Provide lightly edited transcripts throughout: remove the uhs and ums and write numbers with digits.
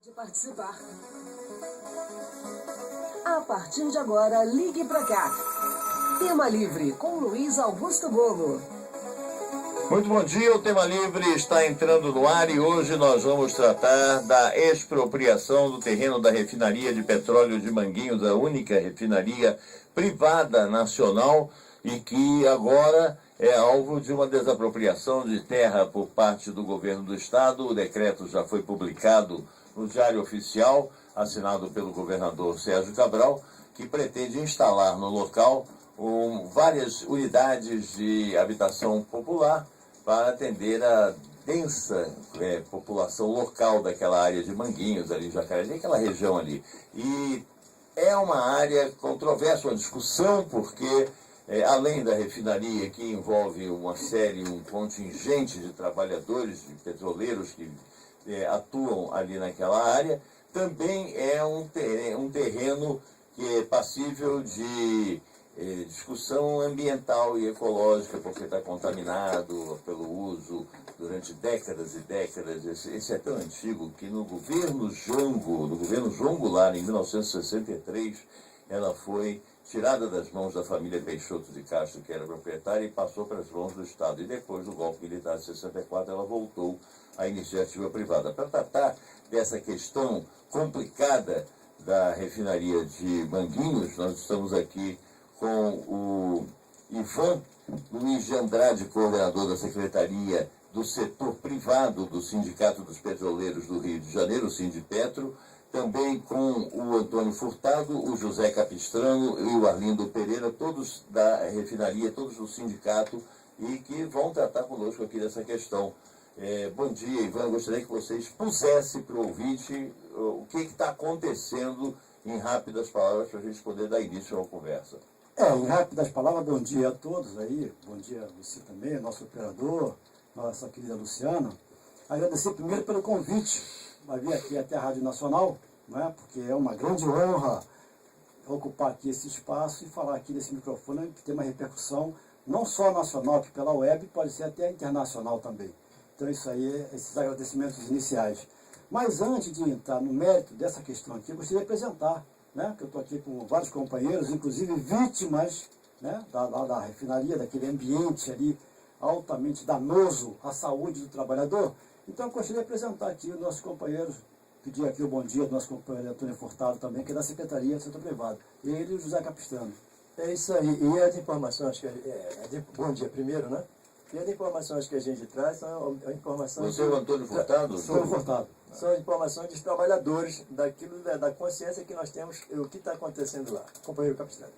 De participar. A partir de agora, ligue para cá. Tema Livre, com Luiz Augusto Bogo. Muito bom dia, o Tema Livre está entrando no ar e hoje nós vamos tratar da expropriação do terreno da refinaria de petróleo de Manguinhos, a única refinaria privada nacional e que agora é alvo de uma desapropriação de terra por parte do governo do estado. O decreto já foi publicado no Diário Oficial, assinado pelo governador Sérgio Cabral, que pretende instalar no local várias unidades de habitação popular para atender a densa população local daquela área de Manguinhos, ali em Jacareí, aquela região ali. E é uma área controversa, uma discussão, porque além da refinaria, que envolve um contingente de trabalhadores, de petroleiros que atuam ali naquela área, também é um terreno que é passível de discussão ambiental e ecológica, porque está contaminado pelo uso durante décadas e décadas. Esse é tão antigo que no governo João Goulart, em 1963, ela foi tirada das mãos da família Peixoto de Castro, que era proprietária, e passou para as mãos do Estado. E depois do golpe militar de 64, ela voltou à iniciativa privada. Para tratar dessa questão complicada da refinaria de Manguinhos, nós estamos aqui com o Ivan Luiz de Andrade, coordenador da Secretaria do Setor Privado do Sindicato dos Petroleiros do Rio de Janeiro, o Sindipetro, também com o Antônio Furtado, o José Capistrano e o Arlindo Pereira, todos da refinaria, todos do sindicato, e que vão tratar conosco aqui dessa questão. Bom dia, Ivan. Eu gostaria que você expusesse para o ouvinte o que está acontecendo em rápidas palavras para a gente poder dar início a uma conversa. Em rápidas palavras, bom dia a todos aí, bom dia a você também, nosso operador, nossa querida Luciana. Agradecer primeiro pelo convite para vir aqui até a Rádio Nacional, né, porque é uma grande honra ocupar aqui esse espaço e falar aqui desse microfone que tem uma repercussão não só nacional, que pela web pode ser até internacional também. Então isso aí, esses agradecimentos iniciais. Mas antes de entrar no mérito dessa questão aqui, eu gostaria de apresentar, né, que eu estou aqui com vários companheiros, inclusive vítimas, né, da refinaria, daquele ambiente ali altamente danoso à saúde do trabalhador. Então eu gostaria de apresentar aqui os nossos companheiros, pedir aqui o bom dia do nosso companheiro Antônio Furtado também, que é da Secretaria do Setor Privado, ele e o José Capistrano. É isso aí, e as informações que bom dia primeiro, né? E as informações que a gente traz são informações... Você é o Antônio Furtado? Antônio Furtado. São informações dos trabalhadores, daquilo da consciência que nós temos, o que está acontecendo lá. Companheiro Capistrano.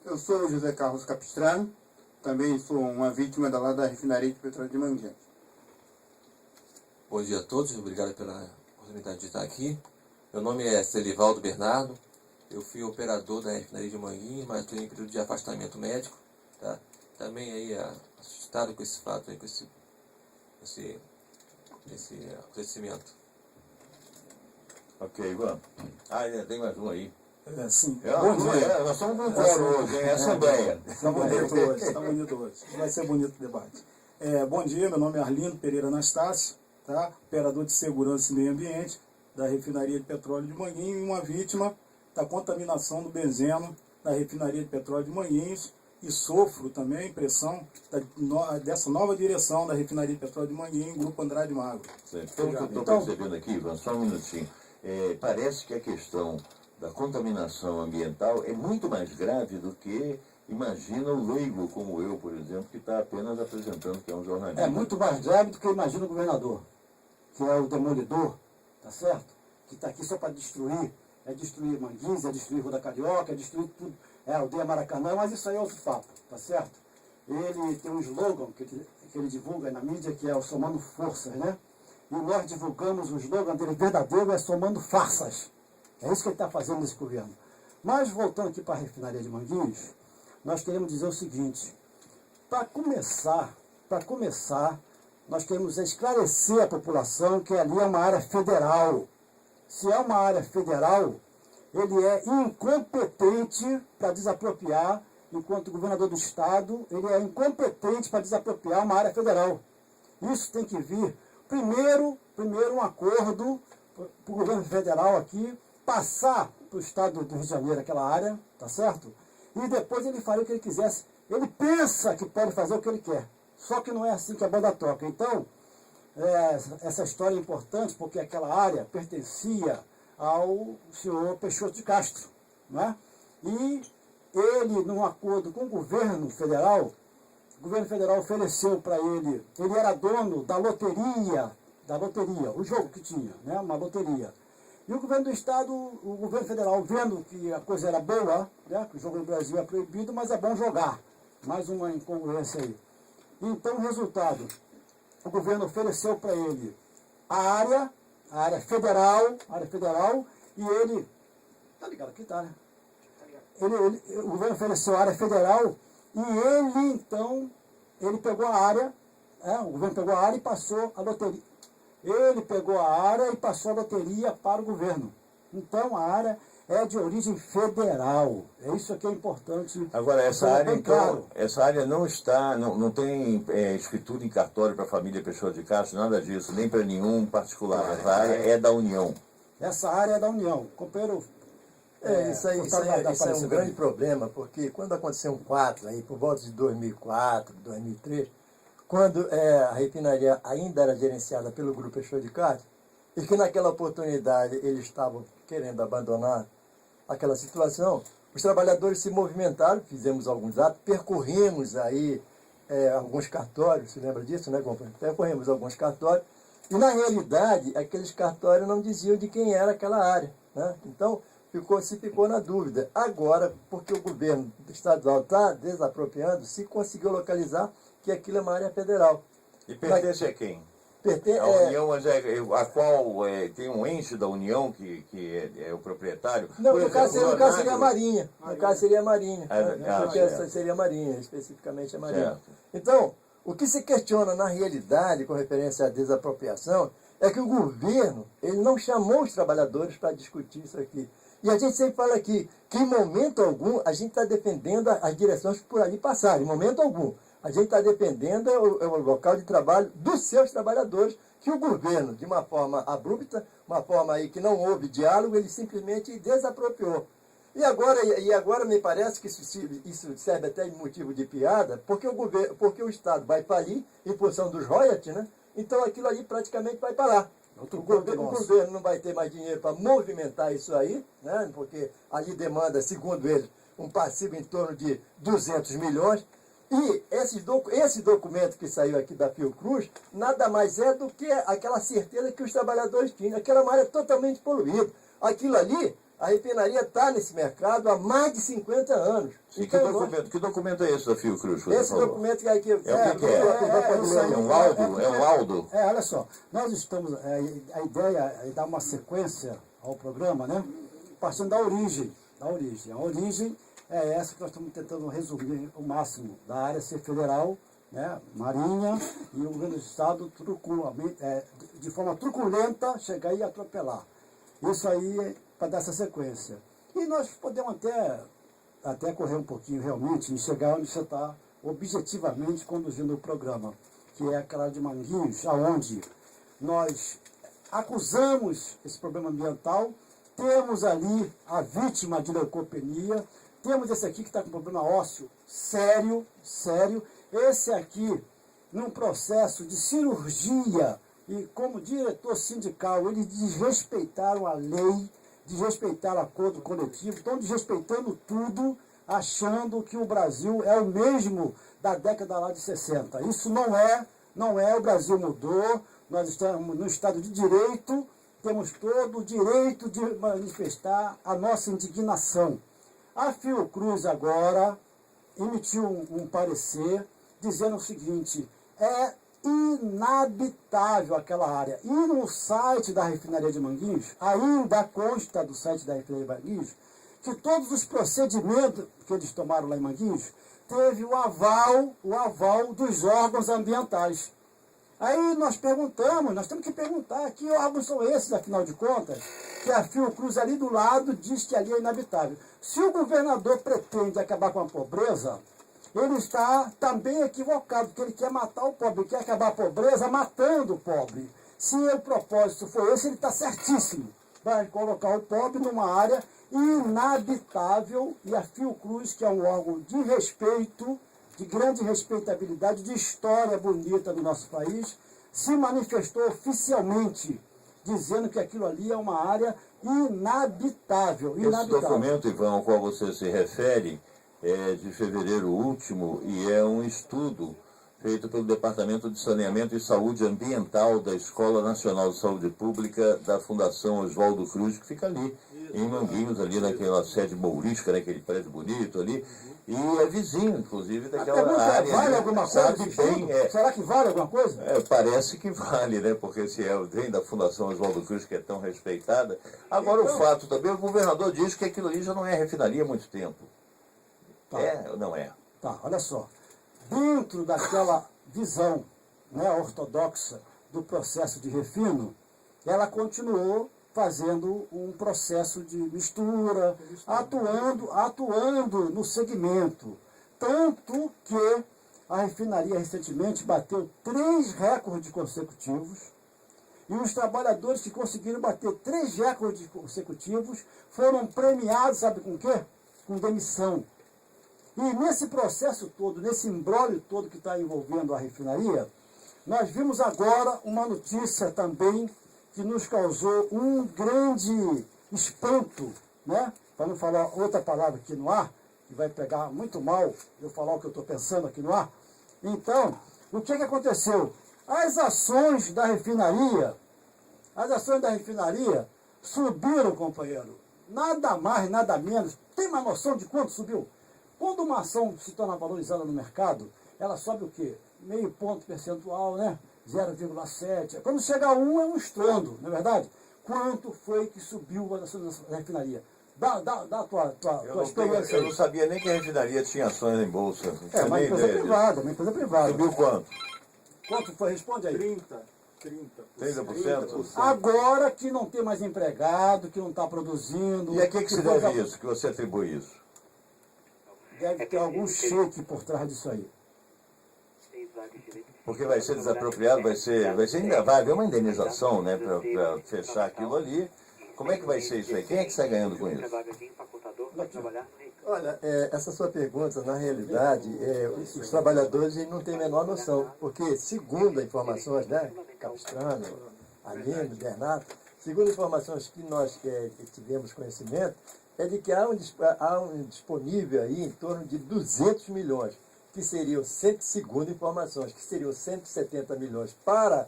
Eu sou o José Carlos Capistrano, também sou uma vítima da refinaria de petróleo de Manguinhos. Bom dia a todos, obrigado pela oportunidade de estar aqui. Meu nome é Celivaldo Bernardo, eu fui operador da refinaria de Manguinhos, mas estou em período de afastamento médico, tá? Também aí assustado com esse fato, aí, com esse acontecimento. Ok, Ivan. Ainda tem mais um aí. Sim. Bom dia. Nós estamos com um coro hoje, é Assembleia. Está bonito hoje. Vai ser bonito o debate. Bom dia, meu nome é Arlindo Pereira Anastácio, tá? Operador de segurança e meio ambiente da refinaria de petróleo de Manguinhos e uma vítima da contaminação do benzeno da refinaria de petróleo de Manguinhos, e sofro também pressão dessa nova direção da refinaria de petróleo de Manguinhos, Grupo Andrade Magro. Pelo que eu estou percebendo aqui, Ivan, só um minutinho, parece que a questão da contaminação ambiental é muito mais grave do que imagina o leigo como eu, por exemplo, que está apenas apresentando que é um jornalista. É muito mais grave do que imagina o governador, que é o demolidor, tá certo? Que está aqui só para destruir. É destruir Manguinhos, é destruir Rua da Carioca, é destruir tudo. É a aldeia Maracanã, mas isso aí é outro papo, tá certo? Ele tem um slogan que ele divulga na mídia, que é o Somando Forças, né? E nós divulgamos o slogan dele verdadeiro, é Somando Farsas. É isso que ele está fazendo nesse governo. Mas voltando aqui para a refinaria de Manguinhos, nós queremos dizer o seguinte: para começar, nós queremos esclarecer a população que ali é uma área federal. Se é uma área federal, ele é incompetente para desapropriar, enquanto governador do estado, ele é incompetente para desapropriar uma área federal. Isso tem que vir, primeiro um acordo para o governo federal aqui passar para o estado do Rio de Janeiro aquela área, tá certo? E depois ele faria o que ele quisesse. Ele pensa que pode fazer o que ele quer. Só que não é assim que a banda toca. Então, essa história é importante porque aquela área pertencia ao senhor Peixoto de Castro, não é? E ele, num acordo com o governo federal ofereceu para ele era dono da loteria, o jogo que tinha, né? Uma loteria. E o governo do estado, o governo federal, vendo que a coisa era boa, né? Que o jogo no Brasil é proibido, mas é bom jogar. Mais uma incongruência aí. Então, o resultado, o governo ofereceu para ele a área federal, e ele... Tá ligado aqui, tá, né? O governo ofereceu a área federal e ele, então, ele pegou a área, o governo pegou a área e passou a loteria. Ele pegou a área e passou a loteria para o governo. Então, a área é de origem federal. É isso que é importante. Agora, essa área, então, claro. Essa área não está, não tem escritura em cartório para a família Peixoto de Castro, nada disso, nem para nenhum particular. Essa área é da União. Essa área é da União. Companheiro, isso é um grande problema, porque quando aconteceu um 4, aí, por volta de 2004, 2003, quando a refinaria ainda era gerenciada pelo Grupo Peixoto de Castro, e que naquela oportunidade eles estavam querendo abandonar aquela situação, os trabalhadores se movimentaram, fizemos alguns atos, percorremos aí alguns cartórios, se lembra disso, né, companheiro? Percorremos alguns cartórios, e na realidade aqueles cartórios não diziam de quem era aquela área, né? Então, se ficou na dúvida. Agora, porque o governo estadual está desapropriando, se conseguiu localizar que aquilo é uma área federal. E pertence a quem? A União, mas a qual tem um ente da União que é o proprietário? Não, no caso seria a Marinha. No caso seria a Marinha. Porque essa seria a Marinha, especificamente a Marinha. Certo. Então, o que se questiona na realidade com referência à desapropriação é que o governo ele não chamou os trabalhadores para discutir isso aqui. E a gente sempre fala aqui que em momento algum a gente está defendendo as direções por ali passarem, em momento algum. A gente está defendendo o local de trabalho dos seus trabalhadores, que o governo, de uma forma abrupta, uma forma aí que não houve diálogo, ele simplesmente desapropriou. E agora me parece que isso serve até de motivo de piada, porque o Estado vai falir em função dos royalties, né? Então aquilo ali praticamente vai parar. O governo não vai ter mais dinheiro para movimentar isso aí, né? Porque ali demanda, segundo eles, um passivo em torno de 200 milhões. E esse documento que saiu aqui da Fiocruz, nada mais é do que aquela certeza que os trabalhadores tinham. Aquela área totalmente poluída. Aquilo ali, a refinaria está nesse mercado há mais de 50 anos. E então, que documento é esse da Fiocruz? Esse documento que aqui... É um laudo? É um laudo? Olha só, nós estamos... a ideia é dar uma sequência ao programa, né? Partindo da origem. A origem é essa que nós estamos tentando resumir o máximo, da área ser federal, né, Marinha, e o governo do Estado de forma truculenta chegar e atropelar. Isso aí para dar essa sequência. E nós podemos até correr um pouquinho realmente e chegar onde você está objetivamente conduzindo o programa, que é aquela área de Manguinhos, aonde nós acusamos esse problema ambiental, temos ali a vítima de leucopenia, temos esse aqui que está com problema ósseo sério, esse aqui num processo de cirurgia, e como diretor sindical, eles desrespeitaram a lei, desrespeitaram o acordo coletivo, estão desrespeitando tudo, achando que o Brasil é o mesmo da década lá de 60. Isso não é, o Brasil mudou, nós estamos no Estado de Direito, temos todo o direito de manifestar a nossa indignação. A Fiocruz agora emitiu um parecer dizendo o seguinte, é inabitável aquela área. E no site da refinaria de Manguinhos, ainda consta do site da refinaria de Manguinhos, que todos os procedimentos que eles tomaram lá em Manguinhos teve o aval dos órgãos ambientais. Aí nós temos que perguntar, que órgãos são esses, afinal de contas, que a Fiocruz ali do lado diz que ali é inabitável. Se o governador pretende acabar com a pobreza, ele está também equivocado, porque ele quer matar o pobre, ele quer acabar a pobreza matando o pobre. Se o propósito for esse, ele está certíssimo. Vai colocar o pobre numa área inabitável, e a Fiocruz, que é um órgão de respeito, de grande respeitabilidade, de história bonita do nosso país, se manifestou oficialmente, dizendo que aquilo ali é uma área inabitável. Esse documento, Ivan, ao qual você se refere, é de fevereiro último e é um estudo feito pelo Departamento de Saneamento e Saúde Ambiental da Escola Nacional de Saúde Pública da Fundação Oswaldo Cruz, que fica ali, em Manguinhos, ali naquela sede mourisca, naquele prédio bonito ali, e é vizinho, inclusive, daquela área. Vale alguma coisa? Bem, será que vale alguma coisa? Parece que vale, né? Porque se vem da Fundação Oswaldo Cruz, que é tão respeitada. Agora, o fato também, o governador diz que aquilo ali já não é refinaria há muito tempo. Tá. É ou não é? Tá, olha só. Dentro daquela visão, né, ortodoxa do processo de refino, ela continuou fazendo um processo de mistura, atuando no segmento. Tanto que a refinaria recentemente bateu 3 recordes consecutivos, e os trabalhadores que conseguiram bater 3 recordes consecutivos foram premiados, sabe com o quê? Com demissão. E nesse processo todo, nesse imbróglio todo que está envolvendo a refinaria, nós vimos agora uma notícia também que nos causou um grande espanto, né? Para não falar outra palavra aqui no ar, que vai pegar muito mal eu falar o que eu estou pensando aqui no ar. Então, o que aconteceu? As ações da refinaria subiram, companheiro. Nada mais, nada menos. Tem uma noção de quanto subiu? Quando uma ação se torna valorizada no mercado, ela sobe o quê? Meio ponto percentual, né? 0,7. Quando chega a 1 é um estrondo, não é verdade? Quanto foi que subiu a ação da refinaria? Dá a tua experiência. Eu não sabia nem que a refinaria tinha ações em bolsa. É uma empresa privada, Subiu quanto? Quanto foi? Responde aí. 30%? Agora que não tem mais empregado, que não está produzindo. E a que se deve isso, que você atribui isso? Deve ter algum cheque por trás disso aí. Porque vai ser desapropriado, ainda vai haver uma indenização, né, para fechar aquilo ali. Como é que vai ser isso aí? Quem é que está ganhando com isso? Olha, essa sua pergunta, na realidade, os trabalhadores não têm a menor noção, porque, segundo informações, né, Capistrano, Aline, Bernardo, segundo informações que nós tivemos conhecimento, é de que há um disponível aí em torno de 200 milhões, que seriam, segundo informações, que seriam 170 milhões para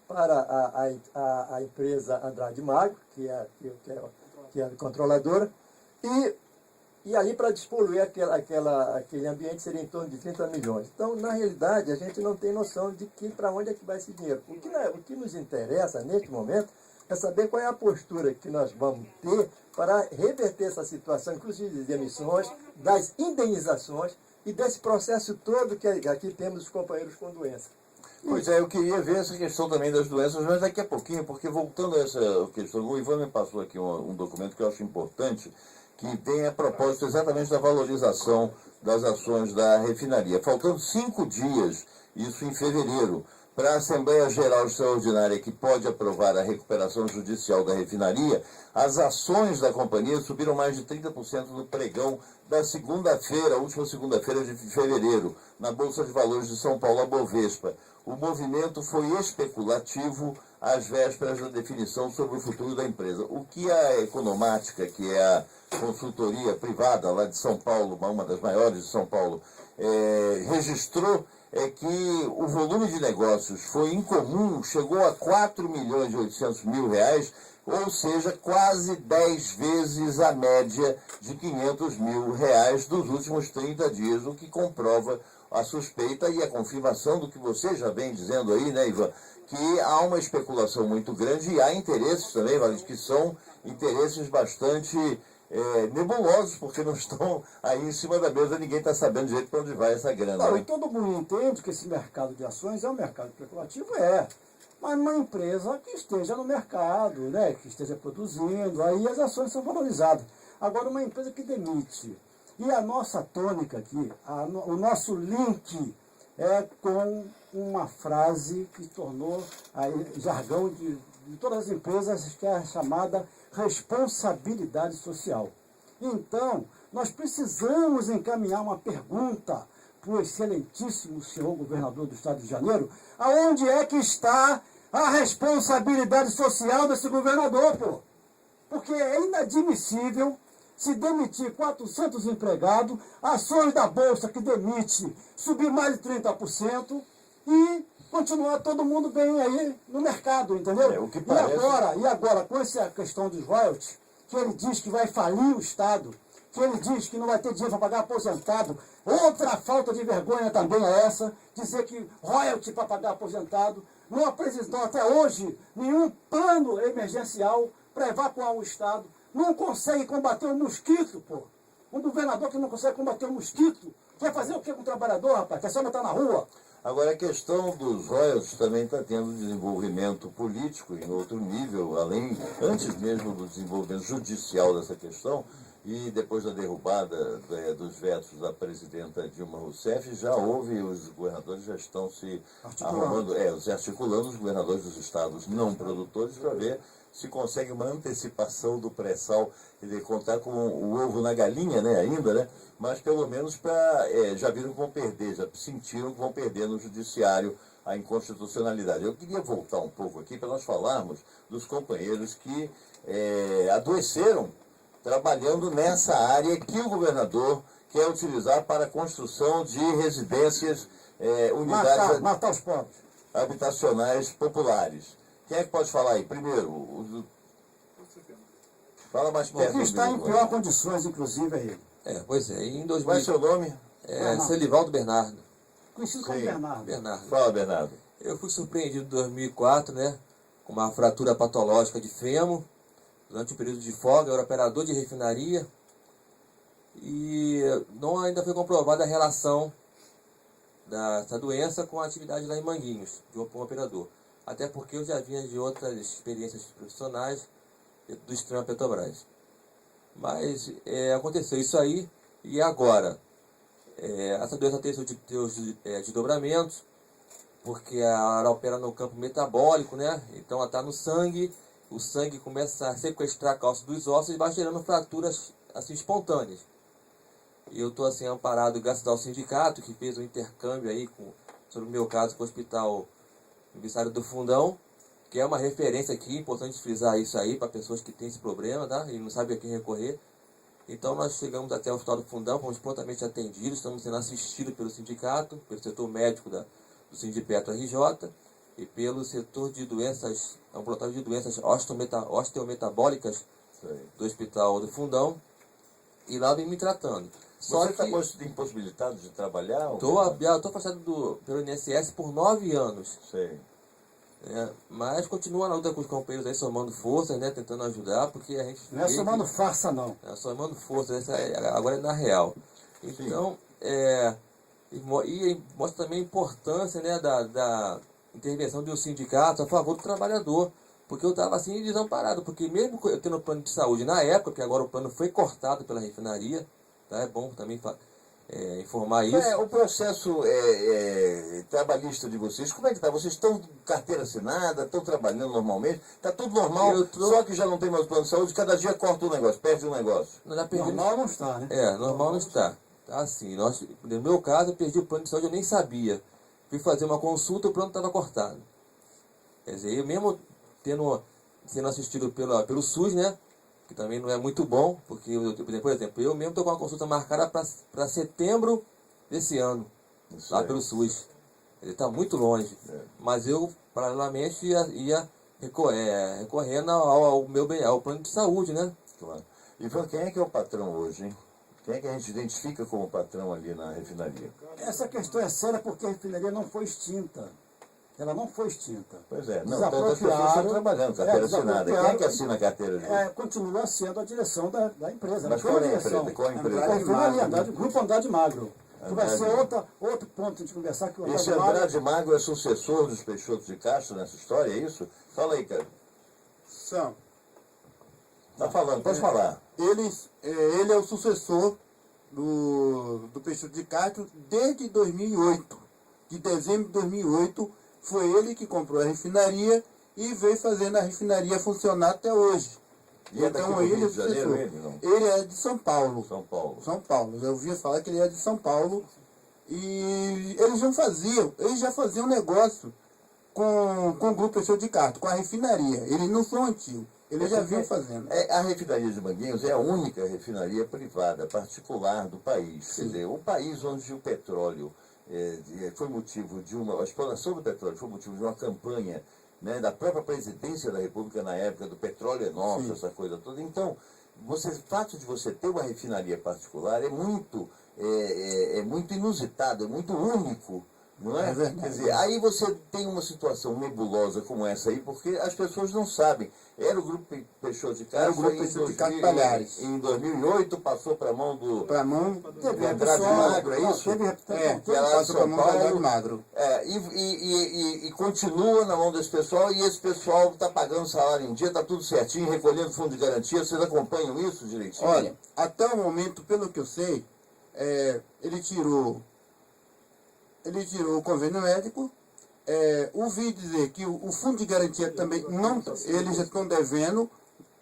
a empresa Andrade Magro, que é a controladora, e ali para despoluir aquele ambiente seria em torno de 30 milhões. Então, na realidade, a gente não tem noção de para onde é que vai esse dinheiro. O que nos interessa, neste momento, é saber qual é a postura que nós vamos ter para reverter essa situação, inclusive das emissões, das indenizações e desse processo todo que aqui temos os companheiros com doença. Pois é, eu queria ver essa questão também das doenças, mas daqui a pouquinho, porque voltando a essa questão, o Ivan me passou aqui um documento que eu acho importante, que tem a propósito exatamente da valorização das ações da refinaria. Faltando 5 dias, isso em fevereiro, para a Assembleia Geral Extraordinária, que pode aprovar a recuperação judicial da refinaria, as ações da companhia subiram mais de 30% no pregão da segunda-feira, última segunda-feira de fevereiro, na Bolsa de Valores de São Paulo, a Bovespa. O movimento foi especulativo às vésperas da definição sobre o futuro da empresa. O que a Economática, que é a consultoria privada lá de São Paulo, uma das maiores de São Paulo, registrou é que o volume de negócios foi incomum, chegou a 4.800.000 reais, ou seja, quase 10 vezes a média de 500 mil reais dos últimos 30 dias, o que comprova a suspeita e a confirmação do que você já vem dizendo aí, né, Ivan, que há uma especulação muito grande e há interesses também, Valente, que são interesses bastante nebulosos, porque não estão aí em cima da mesa, ninguém está sabendo direito para onde vai essa grana. Não, né? e todo mundo entende que esse mercado de ações é um mercado especulativo, mas uma empresa que esteja no mercado, né, que esteja produzindo, aí as ações são valorizadas. Agora, uma empresa que demite, e a nossa tônica aqui, o nosso link é com uma frase que tornou aí, jargão de todas as empresas, que é a chamada responsabilidade social. Então, nós precisamos encaminhar uma pergunta para o excelentíssimo senhor governador do Estado de Janeiro, aonde é que está a responsabilidade social desse governador, pô? Porque é inadmissível se demitir 400 empregados, ações da Bolsa que demite subir mais de 30% e continuar todo mundo bem aí no mercado, entendeu? O que parece... E agora, com essa questão dos royalties, que ele diz que vai falir o Estado, que ele diz que não vai ter dinheiro para pagar aposentado, outra falta de vergonha também é essa, dizer que royalty para pagar aposentado, não apresentou até hoje nenhum plano emergencial para evacuar o Estado, não consegue combater o mosquito, pô. Um governador que não consegue combater o mosquito, quer fazer o que com o trabalhador, rapaz? Quer só botar na rua? Agora, a questão dos royalties também está tendo desenvolvimento político em outro nível, antes mesmo do desenvolvimento judicial dessa questão, e depois da derrubada dos vetos da presidenta Dilma Rousseff, já houve, os governadores já estão se articulando, os governadores dos estados não produtores, para ver se consegue uma antecipação do pré-sal, ele contar com o ovo na galinha, né, ainda, né? Mas pelo menos já viram que vão perder, já sentiram que vão perder no judiciário a inconstitucionalidade. Eu queria voltar um pouco aqui para nós falarmos dos companheiros que adoeceram trabalhando nessa área que o governador quer utilizar para a construção de residências, unidades matar os pobres. habitacionais populares. Quem é que pode falar aí? Primeiro, fala mais perto. Ele está em pior condições, inclusive, aí. Pois é, em 2000... Qual é o seu nome? Celivaldo Bernardo. Conhecido como Bernardo. Bernardo. Fala, Bernardo. Eu fui surpreendido em 2004, né, com uma fratura patológica de fêmur. Durante o período de folga, eu era operador de refinaria. E não ainda foi comprovada a relação dessa doença com a atividade lá em Manguinhos, de um operador. Até porque eu já vinha de outras experiências profissionais do Extrema Petrobras. Mas aconteceu isso aí, e agora? Essa doença tem seus desdobramentos, porque ela opera no campo metabólico, né? Então ela está no sangue, o sangue começa a sequestrar a cálcio dos ossos e vai gerando fraturas assim, espontâneas. E eu estou assim, amparado graças ao sindicato, que fez um intercâmbio aí sobre o meu caso com o Hospital Universitário do Fundão, que é uma referência aqui, importante frisar isso aí para pessoas que têm esse problema, tá? E não sabem a quem recorrer. Então nós chegamos até o Hospital do Fundão, fomos prontamente atendidos, estamos sendo assistidos pelo sindicato, pelo setor médico do Sindipetro RJ e pelo setor de doenças, ambulatório de doenças osteometabólicas do Hospital do Fundão, e lá vem me tratando. Você está impossibilitado de trabalhar? Estou afastado pelo INSS por 9 anos. Sei. Mas continua na luta com os companheiros aí, somando forças, né, tentando ajudar, porque a gente... Não é somando farsa, não. Somando forças, agora é na real. Então, e mostra também a importância, né, da intervenção do sindicato a favor do trabalhador, porque eu estava assim desamparado, porque mesmo eu tendo plano de saúde na época, que agora o plano foi cortado pela refinaria, tá? É bom também informar isso. O processo trabalhista de vocês, como é que está? Vocês estão com carteira assinada, estão trabalhando normalmente? Está tudo normal, só que já não tem mais plano de saúde, cada dia corta um negócio, perde um negócio. Normal não está, né? Normal não está. Tá assim, no meu caso, eu perdi o plano de saúde, eu nem sabia. Fui fazer uma consulta, o plano estava cortado. Quer dizer, eu mesmo sendo assistido pelo SUS, né? Que também não é muito bom, porque, por exemplo, eu mesmo estou com uma consulta marcada para setembro desse ano, lá pelo SUS. Ele está muito longe. Mas eu, paralelamente, ia recorrendo ao plano de saúde, né? Claro. Ivan, quem é que é o patrão hoje, hein? Quem é que a gente identifica como patrão ali na refinaria? Essa questão é séria porque a refinaria não foi extinta. Ela não foi extinta. Pois é, não, todas as pessoas estão trabalhando, carteira assinada. Quem é que assina a carteira de continua sendo a direção da empresa. Mas qual é a empresa? Qual é a empresa? A refinaria, Grupo Andrade Magro. Que vai ser outro ponto de conversar. Que esse Andrade Magro é sucessor dos Peixoto de Castro nessa história, é isso? Fala aí, cara. São. Tá falando, pode falar. Ele é o sucessor do Peixoto de Castro desde 2008. de dezembro de 2008, foi ele que comprou a refinaria e veio fazendo a refinaria funcionar até hoje. E é daqui do Rio de Janeiro, ele, não? Ele é de São Paulo. São Paulo. São Paulo. Eu ouvi falar que ele é de São Paulo. E eles já faziam negócio com o Grupo Peixoto de Castro, com a refinaria. Eles não são antigos. Eles já vinham fazendo. A refinaria de Manguinhos é a única refinaria privada, particular do país. Quer dizer, o país onde o petróleo foi motivo de a exploração do petróleo foi motivo de uma campanha, né, da própria presidência da República na época do petróleo é nosso, essa coisa toda. Então, o fato de você ter uma refinaria particular é muito inusitado, é muito único. Não é? Quer dizer, aí você tem uma situação nebulosa como essa aí, porque as pessoas não sabem. Era o Grupo Peixoto de Castro. Era o Grupo Peixoto de Castro Palhares. Em 2008 passou para a mão do... Para a mão... Teve Andrade Magro, é isso? Que ela passou para a mão do Andrade Magro. E continua na mão desse pessoal, e esse pessoal está pagando salário em dia, está tudo certinho, recolhendo fundo de garantia. Vocês acompanham isso direitinho? Olha, até o momento, pelo que eu sei, ele tirou o convênio médico. Ouvi dizer que o fundo de garantia também eles já estão devendo,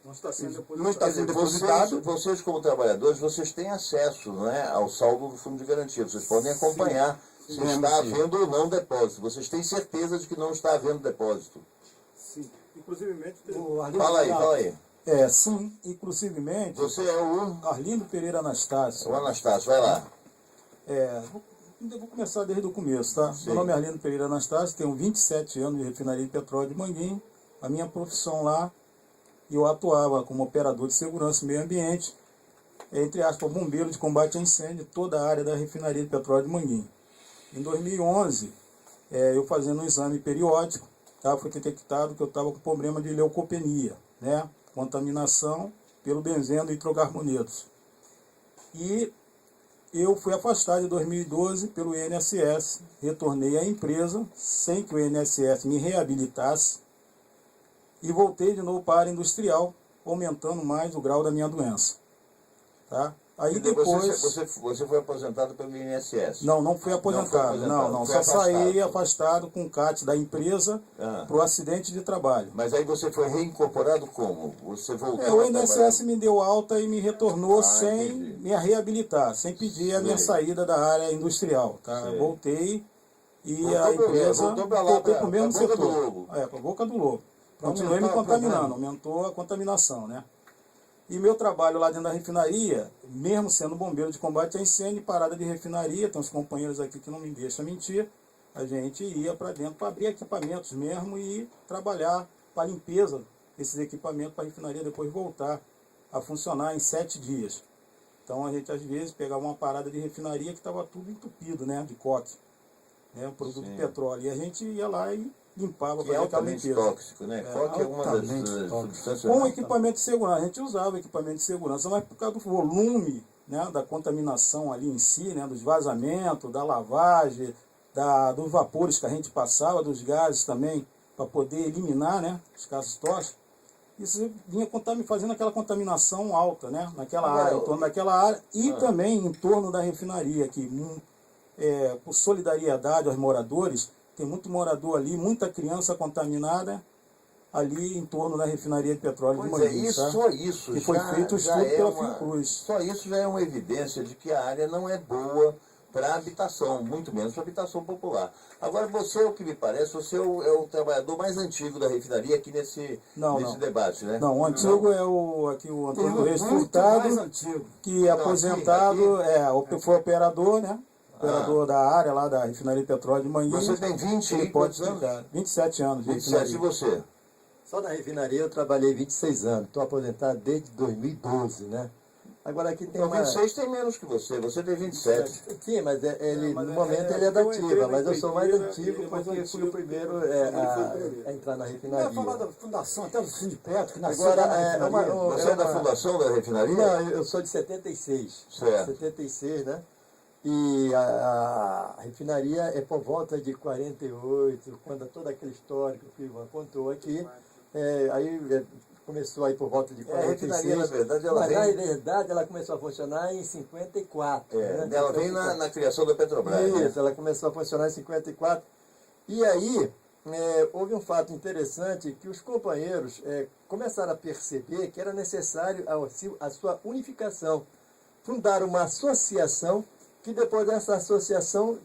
não está sendo depositado. Vocês, como trabalhadores, vocês têm acesso, né, ao saldo do fundo de garantia. Vocês podem acompanhar se está havendo ou não depósito. Vocês têm certeza de que não está havendo depósito? Sim. Inclusivemente... Fala aí. Sim, inclusivemente... Você é o... Arlindo Pereira Anastácio. O Anastácio, vai lá. Vou começar desde o começo, tá? Sim. Meu nome é Arlindo Pereira Anastácio, tenho 27 anos de refinaria de petróleo de Manguinhos. A minha profissão lá, eu atuava como operador de segurança e meio ambiente, entre aspas, bombeiro de combate a incêndio, toda a área da refinaria de petróleo de Manguinhos. Em 2011, eu fazendo um exame periódico, tá? Foi detectado que eu estava com problema de leucopenia, né? Contaminação pelo benzeno e hidrocarbonetos. E eu fui afastado em 2012 pelo INSS, retornei à empresa sem que o INSS me reabilitasse e voltei de novo para a área industrial, aumentando mais o grau da minha doença. Tá? Aí depois... Você foi aposentado pelo INSS? Não fui aposentado. Não, só saí afastado com o CAT da empresa para o acidente de trabalho. Mas aí você foi reincorporado como? Você voltou o INSS me deu alta e me retornou sem me reabilitar, sem pedir a minha saída da área industrial. Tá? Voltei e a empresa voltou para o mesmo setor. Para a Boca do Lobo. Continuei me contaminando, aumentou a contaminação, né? E meu trabalho lá dentro da refinaria, mesmo sendo bombeiro de combate a incêndio, parada de refinaria, tem uns companheiros aqui que não me deixam mentir, a gente ia para dentro para abrir equipamentos mesmo e trabalhar para limpeza desses equipamentos para a refinaria depois voltar a funcionar em 7 dias. Então a gente às vezes pegava uma parada de refinaria que estava tudo entupido, né, de coque, né, produto de petróleo, e a gente ia lá e limpava, que é altamente tóxico, né? Coque é uma das substâncias... Com equipamento de segurança, a gente usava equipamento de segurança, mas por causa do volume, né, da contaminação ali em si, né, dos vazamentos, da lavagem, dos vapores que a gente passava, dos gases também, para poder eliminar, né, os casos tóxicos, isso vinha fazendo aquela contaminação alta, né, naquela área, em torno daquela área, e também em torno da refinaria, que por solidariedade aos moradores, tem muito morador ali, muita criança contaminada ali em torno da refinaria de petróleo de Manguinhos. Só isso e foi feito o estudo pela Fiocruz. Só isso já é uma evidência de que a área não é boa para habitação, muito menos para habitação popular. Agora, você, o que me parece, você é o trabalhador mais antigo da refinaria aqui nesse debate, né? Não, o antigo é o Antônio Reis Furtado, que é aposentado, foi operador, né? Operador da área lá da refinaria de petróleo de Manguinhos. Você tem 20 quantos anos? 27 anos de 27 e você? Só na refinaria eu trabalhei 26 anos. Estou aposentado desde 2012, né? Agora aqui tem 26 tem menos que você tem 27. Sim, mas no momento ele é da ativa, mas eu sou mais antigo porque fui o primeiro a entrar na refinaria. Eu ia falar da fundação, até do sindicato, que nasceu Agora, você é da fundação da refinaria? Não, eu sou de 76. Certo. 76, né? E a refinaria é por volta de 48, quando todo aquele histórico que o Ivan contou aqui, aí começou aí por volta de A 46. refinaria, na verdade, ela Mas, vem... na verdade, ela começou a funcionar em 54. né? Ela vem na criação da Petrobras. né? Isso, ela começou a funcionar em 54. E aí, houve um fato interessante que os companheiros começaram a perceber que era necessário a sua unificação. Fundaram uma associação que depois dessa associação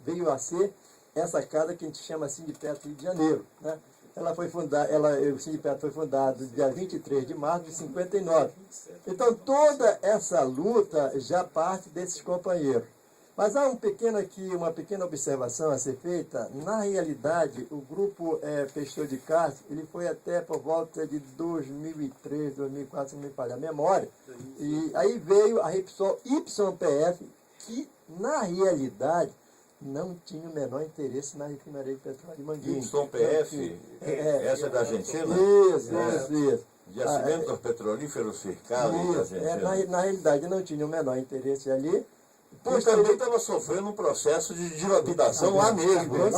veio a ser essa casa que a gente chama Sindipetro Rio de Janeiro. Né? Ela foi fundada, o Sindipetro foi fundado dia 23 de março de 59. Então toda essa luta já parte desses companheiros. Mas há uma pequena observação a ser feita. Na realidade, o grupo Peixoto de Castro, ele foi até por volta de 2003, 2004, se não me falha a memória. E aí veio a Repsol YPF, que na realidade não tinha o menor interesse na refinaria de petróleo de Manguinhos. YPF, essa é da Argentina? Isso. Yacimentos Petrolíferos Cercados da Argentina. Na realidade não tinha o menor interesse ali. Pois também estava sofrendo um processo de dilapidação lá mesmo. Com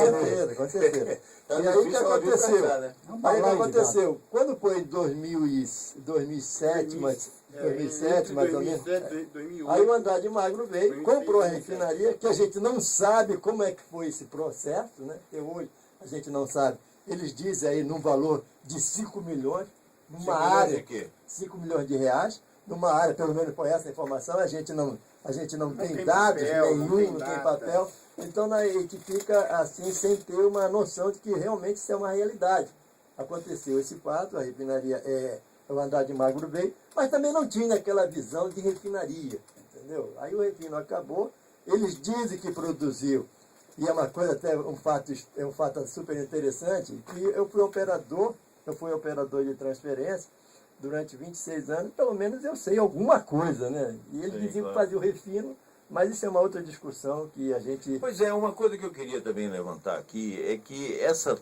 certeza. Tá E aí o que difícil ela vir pra aconteceu? cá, né? Aí o que aconteceu? Quando foi em 2007, mais ou menos, aí o Andrade Magro veio, comprou a refinaria, que a gente não sabe como é que foi esse processo, né? Até hoje a gente não sabe. Eles dizem aí num valor de 5 milhões, numa área, de quê? 5 milhões de reais, numa área, pelo menos foi essa informação, a gente não tem dados nenhum, não tem papel. Então a gente fica assim, sem ter uma noção de que realmente isso é uma realidade. Aconteceu esse fato, a refinaria o Andrade Magro veio, mas também não tinha aquela visão de refinaria, entendeu? Aí o refino acabou, eles dizem que produziu, e é uma coisa até um fato super interessante, que eu fui operador de transferência durante 26 anos, pelo menos eu sei alguma coisa, né? E eles diziam que fazia o refino, mas isso é uma outra discussão que a gente... Pois é, uma coisa que eu queria também levantar aqui é que essa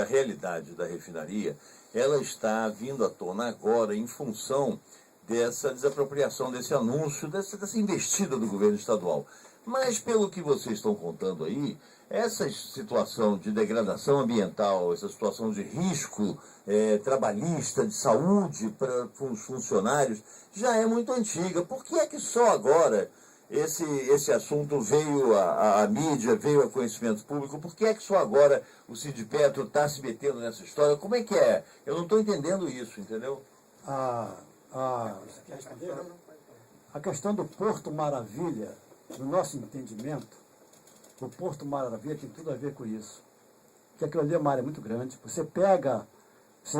realidade da refinaria, ela está vindo à tona agora em função dessa desapropriação, desse anúncio, dessa investida do governo estadual. Mas, pelo que vocês estão contando aí, essa situação de degradação ambiental, essa situação de risco trabalhista, de saúde para os funcionários, já é muito antiga. Por que é que só agora esse assunto veio à mídia, veio a conhecimento público? Por que é que só agora o Sindipetro está se metendo nessa história? Como é que é? Eu não estou entendendo isso, entendeu? A questão do Porto Maravilha, no nosso entendimento, o Porto Maravilha tem tudo a ver com isso. Porque aquilo ali é uma área muito grande. Você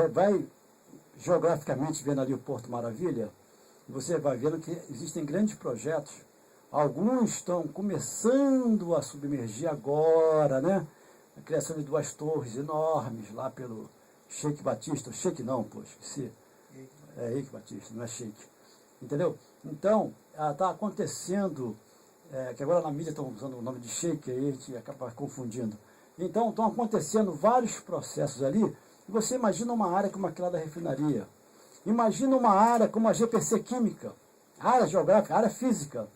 vai geograficamente vendo ali o Porto Maravilha, você vai vendo que existem grandes projetos. Alguns estão começando a submergir agora, né? A criação de 2 torres enormes lá pelo Sheik Batista. Sheik não, pô, esqueci. É Eike Batista, não é Sheik. Entendeu? Então, está acontecendo, que agora na mídia estão usando o nome de Sheik, aí a gente acaba confundindo. Então, estão acontecendo vários processos ali. E você imagina uma área como aquela da refinaria. Imagina uma área como a GPC Química, área geográfica, área física.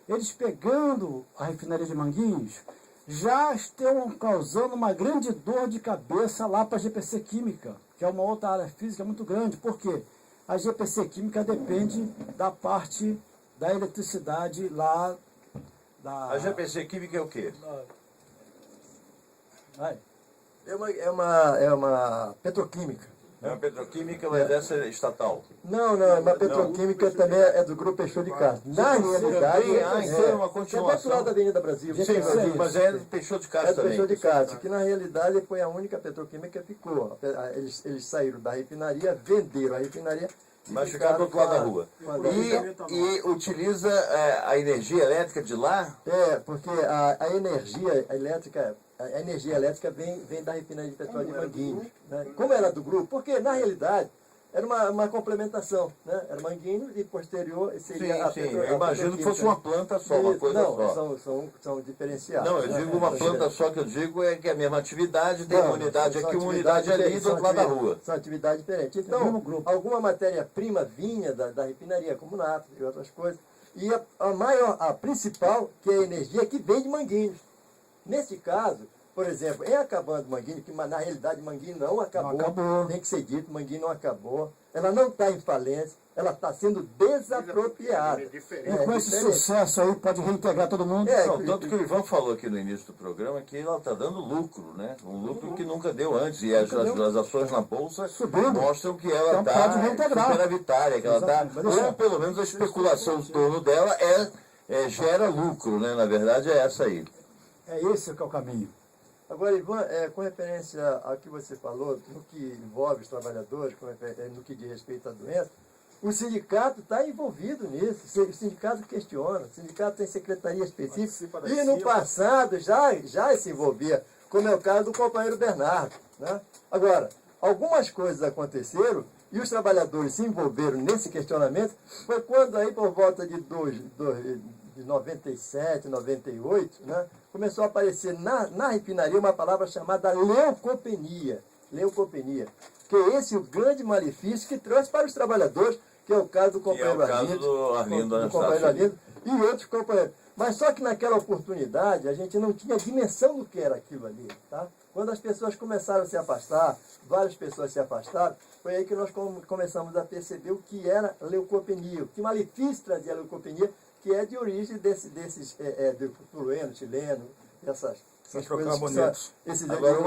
Eles pegando a refinaria de Manguinhos, já estão causando uma grande dor de cabeça lá para a GPC Química, que é uma outra área física muito grande. Por quê? A GPC Química depende da parte da eletricidade lá da... A GPC Química é o quê? É uma petroquímica. É uma petroquímica, mas essa é estatal. Não, uma petroquímica também é do grupo Peixoto de Castro. Na realidade, então é uma é continuação. do lado da Avenida Brasil. Sim, mas é do Peixoto de Castro É do também. Peixoto de Castro, que na realidade foi a única petroquímica que ficou. Eles saíram da refinaria, venderam a refinaria. Mas ficaram do outro lado da rua. E utiliza a energia elétrica de lá? Porque a energia elétrica vem da refinaria de petróleo de Manguinhos. Né? Como era do grupo? Porque, na realidade, era uma complementação. Né? Era Manguinhos e posterior seria Sim, eu imagino que fosse uma planta só, uma coisa não, só. são diferenciados. Não, eu digo uma planta só, que eu digo é que é a mesma atividade, tem uma unidade aqui, uma unidade ali, do outro lado da rua. São atividades diferentes. Então, alguma matéria-prima vinha da refinaria, como nafta e outras coisas. E a principal, que é a energia, que vem de Manguinhos. Nesse caso, por exemplo, em acabando Manguinhos, que na realidade Manguinhos não acabou, tem que ser dito, Manguinhos não acabou, ela não está em falência, ela está sendo desapropriada. E com esse sucesso aí pode reintegrar todo mundo. Tanto que o Ivan falou aqui no início do programa que ela está dando lucro, né? Um lucro que nunca deu antes. E as ações na Bolsa mostram que ela está superavitária, que ela está, ou pelo menos a especulação em torno dela gera lucro, né? Na verdade é essa aí. É esse que é o caminho. Agora, Ivan, com referência ao que você falou, no que envolve os trabalhadores, no que diz respeito à doença, o sindicato está envolvido nisso, o sindicato questiona, o sindicato tem secretaria específica, e no passado já se envolvia, como é o caso do companheiro Bernardo. Né? Agora, algumas coisas aconteceram e os trabalhadores se envolveram nesse questionamento, foi quando aí por volta de 97, 98, né, começou a aparecer na refinaria uma palavra chamada leucopenia. Leucopenia. Que é esse o grande malefício que trouxe para os trabalhadores, que é o caso do companheiro Arlindo, e outros companheiros. Mas só que naquela oportunidade a gente não tinha dimensão do que era aquilo ali. Tá? Quando as pessoas começaram a se afastar, várias pessoas se afastaram, foi aí que nós começamos a perceber o que era leucopenia, o que malefício trazia a leucopenia, que é de origem desses do flueno, chileno, essas coisas. Agora,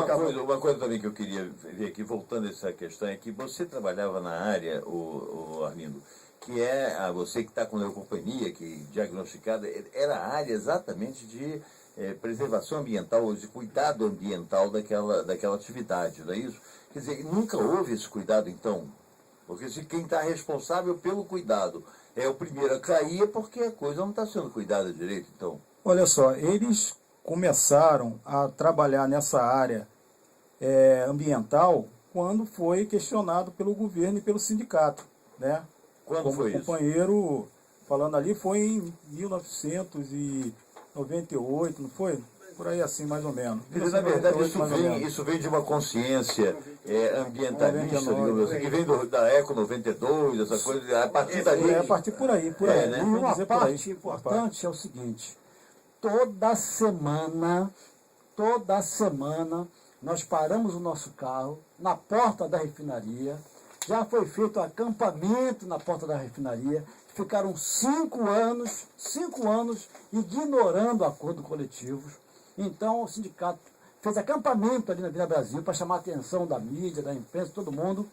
uma coisa também que eu queria ver aqui, voltando a essa questão, é que você trabalhava na área, o Arlindo, que é você que está com leucopenia, que diagnosticada, era a área exatamente de preservação ambiental, ou de cuidado ambiental daquela atividade, não é isso? Quer dizer, nunca houve esse cuidado, então? Porque se quem está responsável pelo cuidado é o primeiro a cair, é porque a coisa não está sendo cuidada direito, então. Olha só, eles começaram a trabalhar nessa área ambiental quando foi questionado pelo governo e pelo sindicato, né? Quando como foi o companheiro falando ali, foi em 1998, não foi? Por aí assim, mais ou menos. Na verdade, isso vem de uma consciência ambientalista, digamos assim, que vem da Eco 92, essa coisa, a partir dali... a partir por aí. Né? E uma parte importante é o seguinte, toda semana, nós paramos o nosso carro na porta da refinaria, já foi feito acampamento na porta da refinaria, ficaram 5 anos ignorando acordos coletivos. Então o sindicato fez acampamento ali na Vila Brasil para chamar a atenção da mídia, da imprensa, todo mundo.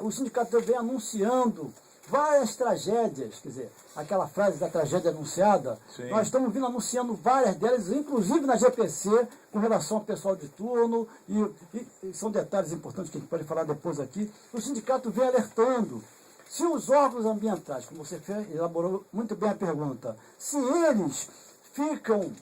O sindicato vem anunciando várias tragédias, quer dizer, aquela frase da tragédia anunciada, sim. Nós estamos vindo anunciando várias delas, inclusive na GPC, com relação ao pessoal de turno, e são detalhes importantes que a gente pode falar depois aqui. O sindicato vem alertando. Se os órgãos ambientais, como você elaborou muito bem a pergunta, se eles ficam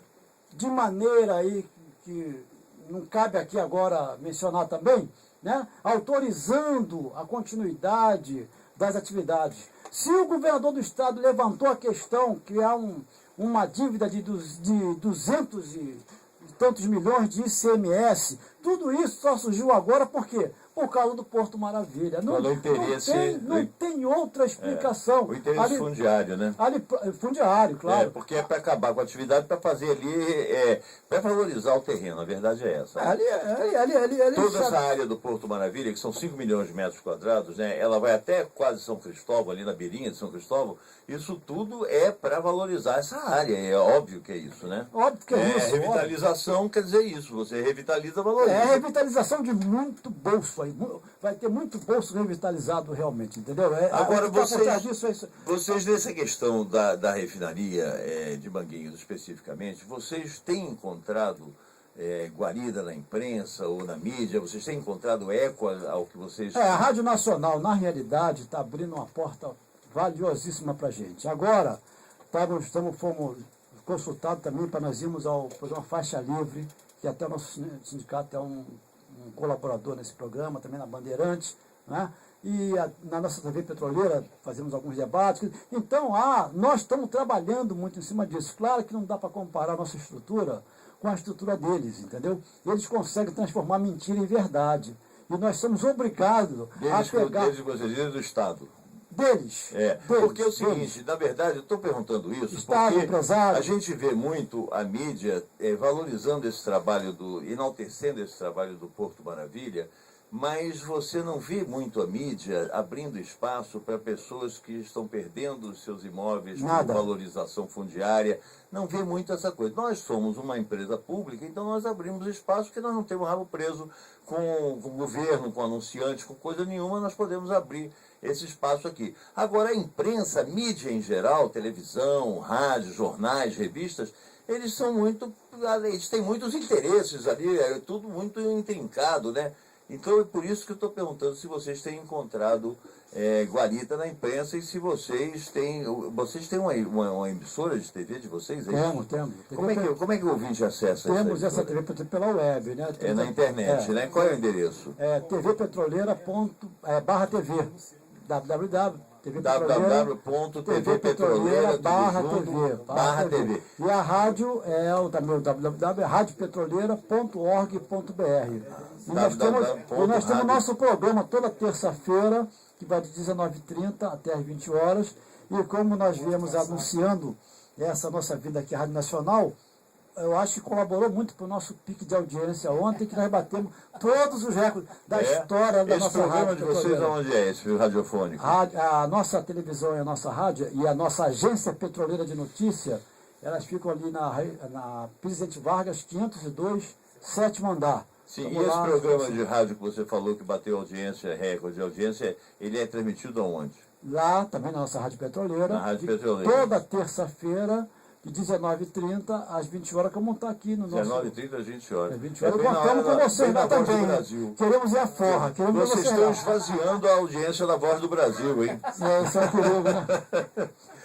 de maneira aí que não cabe aqui agora mencionar também, né, autorizando a continuidade das atividades. Se o governador do estado levantou a questão, criar uma dívida de 200 e tantos milhões de ICMS, tudo isso só surgiu agora por quê? Por causa do Porto Maravilha. Não tem outra explicação. O interesse fundiário, né? Fundiário, claro. Porque é para acabar com a atividade, para fazer ali, para valorizar o terreno, a verdade é essa. Ali, toda essa área do Porto Maravilha, que são 5 milhões de metros quadrados, né? Ela vai até quase São Cristóvão, ali na beirinha de São Cristóvão, isso tudo é para valorizar essa área, é óbvio que é isso, né? Óbvio que é isso. Revitalização quer dizer isso, você revitaliza, valoriza. É revitalização de muito bolso aí, vai ter muito bolso revitalizado realmente, entendeu? Agora, vocês nessa questão da refinaria de Manguinhos especificamente, vocês têm encontrado guarida na imprensa ou na mídia, vocês têm encontrado eco ao que vocês... A Rádio Nacional, na realidade, está abrindo uma porta valiosíssima para a gente. Agora, fomos consultados também para nós irmos ao programa Faixa Livre, que até o nosso sindicato é um colaborador nesse programa, também na Bandeirantes, né? E na nossa TV Petroleira fazemos alguns debates. Então, nós estamos trabalhando muito em cima disso. Claro que não dá para comparar a nossa estrutura com a estrutura deles, entendeu? Eles conseguem transformar mentira em verdade. E nós somos obrigados a pegar... Desde vocês, desde o Estado. deles. Porque é o seguinte, na verdade, eu estou perguntando isso Estado, porque empresário. a gente vê muito a mídia valorizando esse trabalho, enaltecendo esse trabalho do Porto Maravilha, mas você não vê muito a mídia abrindo espaço para pessoas que estão perdendo os seus imóveis por valorização fundiária. Não vê muito essa coisa. Nós somos uma empresa pública, então nós abrimos espaço porque nós não temos rabo preso com o governo, com anunciantes, com coisa nenhuma, nós podemos abrir esse espaço aqui. Agora, a imprensa, a mídia em geral, televisão, rádio, jornais, revistas, eles têm muitos interesses ali, é tudo muito intrincado, né? Então é por isso que eu estou perguntando se vocês têm encontrado guarita na imprensa e se vocês têm uma emissora de TV de vocês? Temos. Como é que o ouvinte acessa isso? Temos essa TV pela web, né? Na internet, né? Qual é o endereço? tvpetroleira.tv www.tvpetroleira.tv. E a rádio também o www.radiopetroleira.org.br. E nós temos nosso programa toda terça-feira, que vai de 19h30 até as 20 horas. E como nós viemos anunciando essa nossa vida aqui, a Rádio Nacional, eu acho que colaborou muito para o nosso pique de audiência ontem, que nós batemos todos os recordes da história da nossa rádio. Esse programa de vocês, onde é esse radiofônico? A nossa televisão e a nossa rádio e a nossa agência petroleira de notícia, elas ficam ali na Presidente Vargas, 502, 7º andar. Sim, e esse programa de rádio que você falou que bateu audiência, recorde de audiência, ele é transmitido aonde? Lá também na nossa Rádio Petroleira. Na Rádio Petroleira. Toda terça-feira, de 19h30 às 20 horas, como está aqui no nosso... 19h30 às 20 horas. 20 horas. Contamos com vocês lá também. Queremos ir à forra. Vocês estão esvaziando a audiência da Voz do Brasil, hein? Isso é um perigo, né?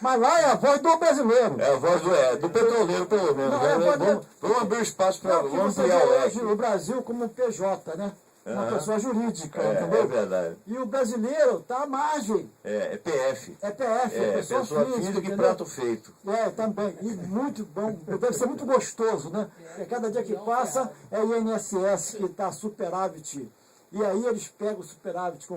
Mas lá é a voz do brasileiro. É a voz do petroleiro, pelo menos. Vamos abrir espaço para ampliar o leque. O Brasil como PJ, né? Uma pessoa jurídica, entendeu? É verdade. E o brasileiro está à margem. É PF. É PF, pessoa física e prato feito. Também. E muito bom. Deve ser muito gostoso, né? Porque cada dia que passa é o INSS que está superávit. E aí eles pegam o superávit,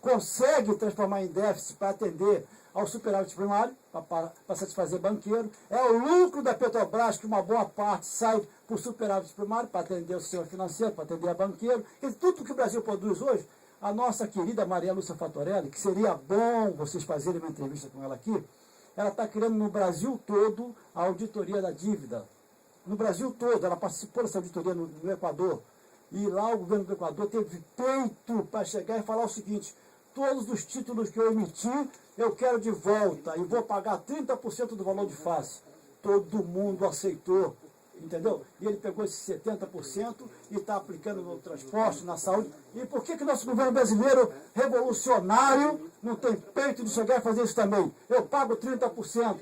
conseguem transformar em déficit para atender ao superávit primário, para satisfazer banqueiro. É o lucro da Petrobras, que uma boa parte sai para o superávit primário, para atender o sistema financeiro, para atender a banqueiro. E tudo que o Brasil produz hoje, a nossa querida Maria Lúcia Fatorelli, que seria bom vocês fazerem uma entrevista com ela aqui, ela está criando no Brasil todo a auditoria da dívida. No Brasil todo, ela participou dessa auditoria no Equador. E lá o governo do Equador teve peito para chegar e falar o seguinte: todos os títulos que eu emiti, eu quero de volta e vou pagar 30% do valor de face. Todo mundo aceitou, entendeu? E ele pegou esses 70% e está aplicando no transporte, na saúde. E por que nosso governo brasileiro, revolucionário, não tem peito de chegar e fazer isso também? Eu pago 30%,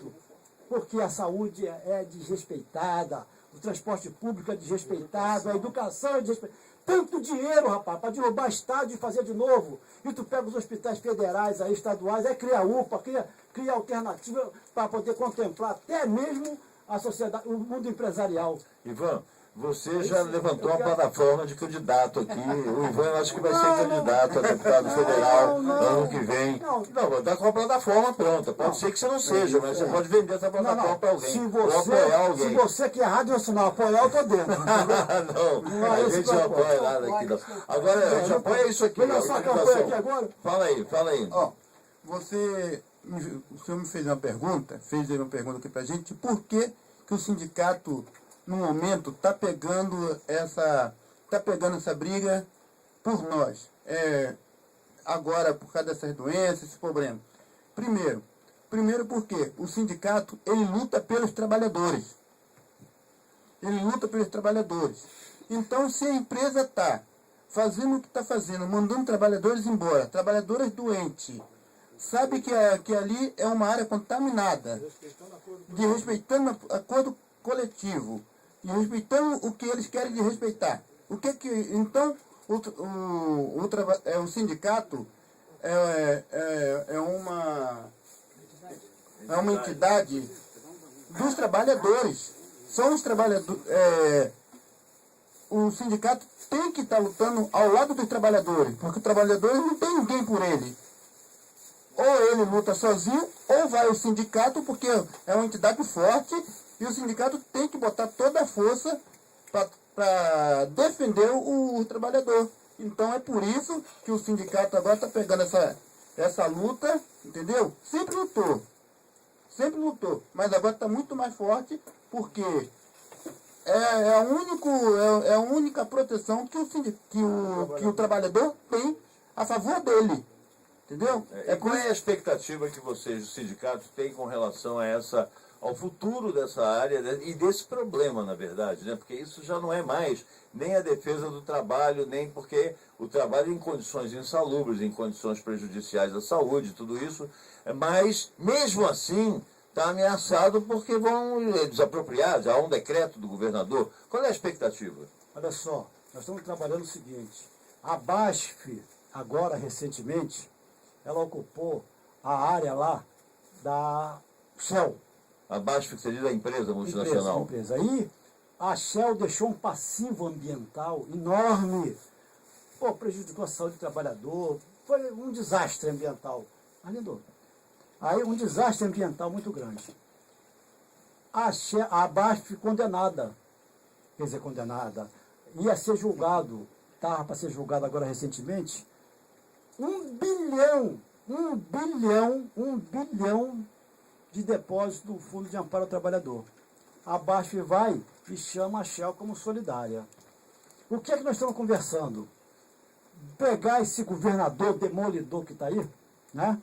porque a saúde é desrespeitada, o transporte público é desrespeitado, a educação é desrespeitada. Tanto dinheiro, rapaz, para derrubar estádio e fazer de novo. E tu pega os hospitais federais, aí, estaduais, aí cria UPA, cria alternativa para poder contemplar até mesmo a sociedade, o mundo empresarial. Ivan, você já levantou uma plataforma de candidato aqui. O Ivan, eu acho que vai ser candidato a deputado federal ano que vem. Não, está com a plataforma pronta. Pode ser que você não seja, mas você pode vender essa plataforma para alguém. Se você que é Rádio Nacional apoiar, eu estou dentro. Não, a gente não apoia nada aqui. Não. Agora, a gente apoia isso aqui. Olha só a campanha aqui agora. Fala aí. O senhor me fez uma pergunta aqui para a gente, por que o sindicato, no momento, está pegando essa briga por nós, agora por causa dessas doenças, esse problema. Primeiro porque o sindicato, ele luta pelos trabalhadores. Então, se a empresa está fazendo o que está fazendo, mandando trabalhadores embora, trabalhadores doentes, sabe que ali é uma área contaminada, desrespeitando o acordo coletivo, e respeitando o que eles querem de respeitar. Então, o sindicato é uma entidade dos trabalhadores. São os trabalhadores. O sindicato tem que estar lutando ao lado dos trabalhadores, porque os trabalhadores não tem ninguém por ele. ou ele luta sozinho, ou vai o sindicato, porque é uma entidade forte, e o sindicato tem que botar toda a força para defender o trabalhador. Então é por isso que o sindicato agora está pegando essa luta, entendeu? Sempre lutou, mas agora está muito mais forte, porque é a única proteção que o trabalhador tem a favor dele. Entendeu? Qual é a expectativa que vocês, o sindicato, têm com relação ao futuro dessa área e desse problema, na verdade, né? Porque isso já não é mais nem a defesa do trabalho, nem porque o trabalho em condições insalubres, em condições prejudiciais à saúde, tudo isso, mas mesmo assim está ameaçado porque vão desapropriar, já há um decreto do governador. Qual é a expectativa? Olha só, nós estamos trabalhando o seguinte, a BASF, agora recentemente, ela ocupou a área lá da Shell. A BASF seria da empresa multinacional. Empresa. Aí a Shell deixou um passivo ambiental enorme. Pô, prejudicou a saúde do trabalhador. Foi um desastre ambiental. Aí um desastre ambiental muito grande. A BASF condenada. Quer dizer, condenada. Ia ser julgado. Estava para ser julgado agora recentemente. 1 bilhão de depósito do Fundo de Amparo ao Trabalhador. A BASF vai e chama a Shell como solidária. O que é que nós estamos conversando? Pegar esse governador demolidor que está aí, né?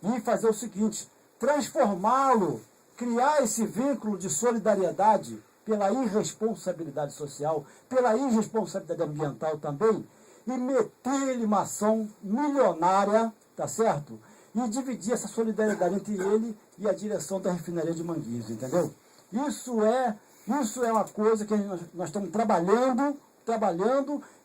E fazer o seguinte, transformá-lo, criar esse vínculo de solidariedade pela irresponsabilidade social, pela irresponsabilidade ambiental também, e meter-lhe uma ação milionária, tá certo? E dividir essa solidariedade entre ele e a direção da refinaria de Manguinhos, entendeu? Isso é uma coisa que nós estamos trabalhando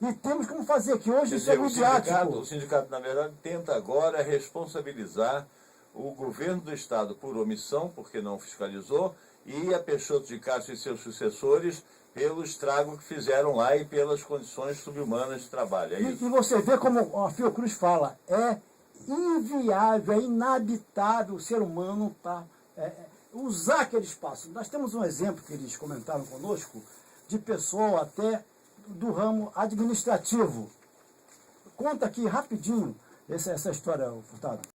e temos como fazer, que hoje isso é midiático. O sindicato, na verdade, tenta agora responsabilizar o governo do Estado por omissão, porque não fiscalizou, e a Peixoto de Castro e seus sucessores pelo estrago que fizeram lá e pelas condições subhumanas de trabalho. E você vê como a Fiocruz fala, é inviável, é inabitável o ser humano usar aquele espaço. Nós temos um exemplo que eles comentaram conosco, de pessoa até do ramo administrativo. Conta aqui rapidinho essa história, Furtado.